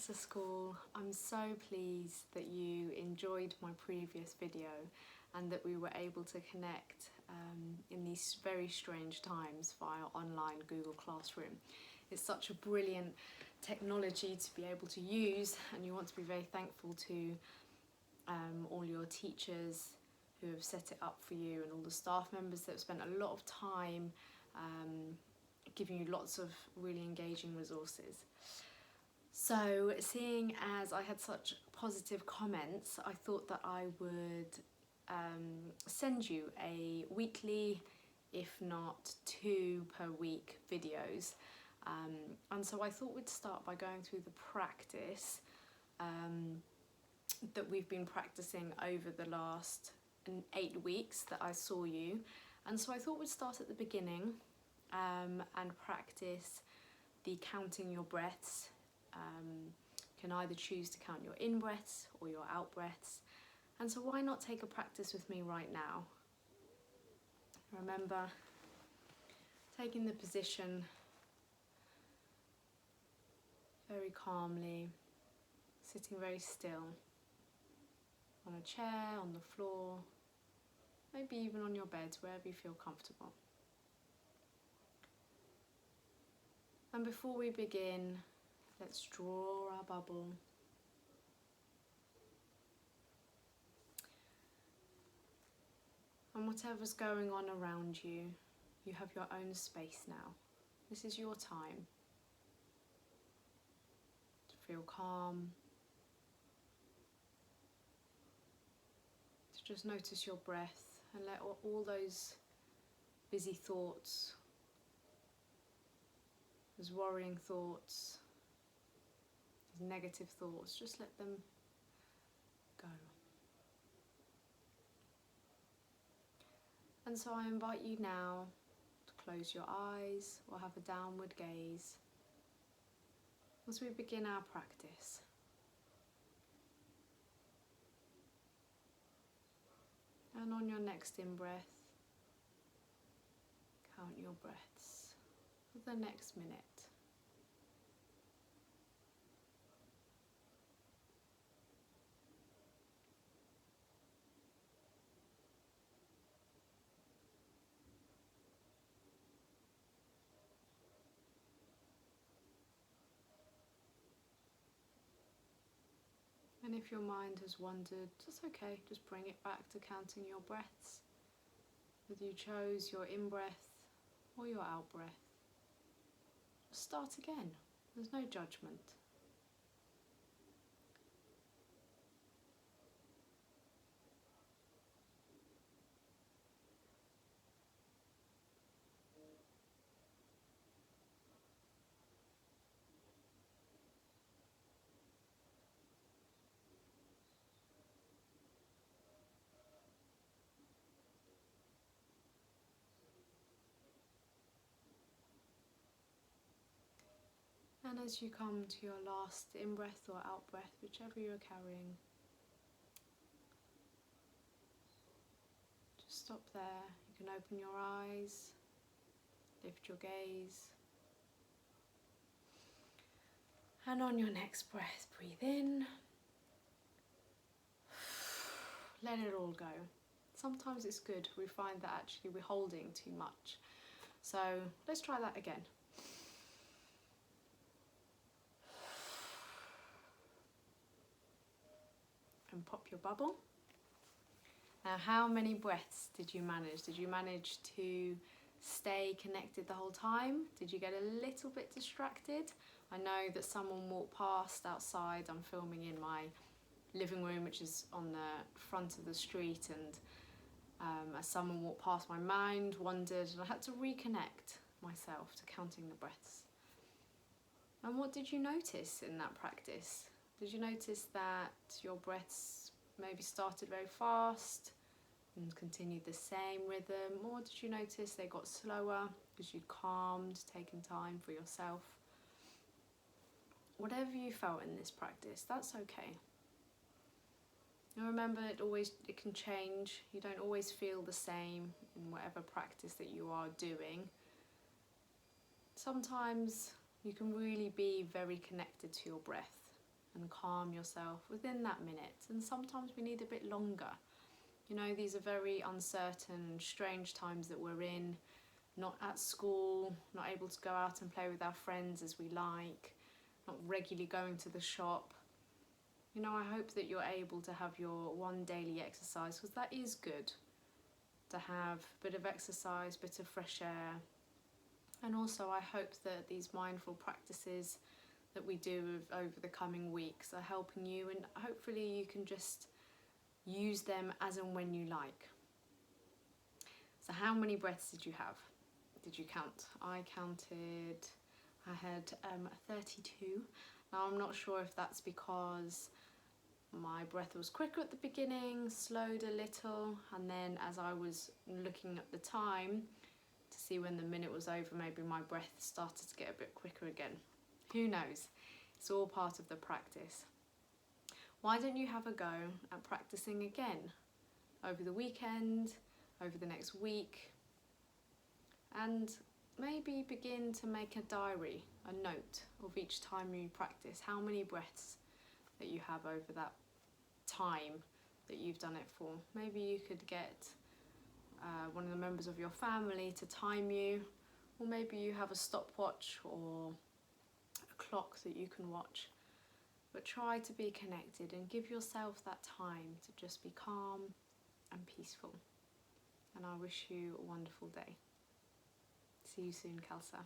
Khalsa School. I'm so pleased that you enjoyed my previous video and that we were able to connect in these very strange times via online Google Classroom. It's such a brilliant technology to be able to use, and you want to be very thankful to all your teachers who have set it up for you and all the staff members that have spent a lot of time giving you lots of really engaging resources. So seeing as I had such positive comments, I thought that I would send you a weekly, if not 2 per week videos. And so I thought we'd start by going through the practice that we've been practicing over the last 8 weeks that I saw you. And so I thought we'd start at the beginning and practice the counting your breaths. You can either choose to count your in breaths or your out breaths. And so why not take a practice with me right now? Remember, taking the position very calmly, sitting very still, on a chair, on the floor, maybe even on your bed, wherever you feel comfortable. And before we begin, let's draw our bubble. And whatever's going on around you, you have your own space now. This is your time to feel calm, to just notice your breath and let all those busy thoughts, those worrying thoughts, those negative thoughts, just let them go. And so I invite you now to close your eyes or have a downward gaze as we begin our practice. And on your next in-breath, count your breaths for the next minute. And if your mind has wandered, that's okay, just bring it back to counting your breaths. Whether you chose your in-breath or your out-breath, just start again, there's no judgment. And as you come to your last in-breath or out-breath, whichever you're carrying, just stop there. You can open your eyes, lift your gaze. And on your next breath, breathe in. Let it all go. Sometimes it's good. We find that actually we're holding too much. So let's try that again. And pop your bubble. Now, how many breaths did you manage? Did you manage to stay connected the whole time? Did you get a little bit distracted? I know that someone walked past outside. I'm filming in my living room, which is on the front of the street, and as someone walked past, my mind wandered and I had to reconnect myself to counting the breaths. And what did you notice in that practice? Did you notice that your breaths maybe started very fast and continued the same rhythm, or did you notice they got slower because you calmed, taken time for yourself? Whatever you felt in this practice, that's okay. Now remember, it can change. You don't always feel the same in whatever practice that you are doing. Sometimes you can really be very connected to your breath. and calm yourself within that minute. And sometimes we need a bit longer. You know, these are very uncertain, strange times that we're in, not at school, not able to go out and play with our friends as we like, not regularly going to the shop. You know, I hope that you're able to have your one daily exercise, because that is good, to have a bit of exercise, bit of fresh air. And also I hope that these mindful practices that we do over the coming weeks are helping you, and hopefully you can just use them as and when you like. So how many breaths did you have? Did you count? I counted, I had 32. Now I'm not sure if that's because my breath was quicker at the beginning, slowed a little, and then as I was looking at the time to see when the minute was over, maybe my breath started to get a bit quicker again. Who knows? It's all part of the practice. Why don't you have a go at practicing again over the weekend, over the next week, and maybe begin to make a diary, a note of each time you practice, how many breaths that you have over that time that you've done it for. Maybe you could get one of the members of your family to time you, or maybe you have a stopwatch or a clock that you can watch. But try to be connected and give yourself that time to just be calm and peaceful. And I wish you a wonderful day. See you soon, Khalsa.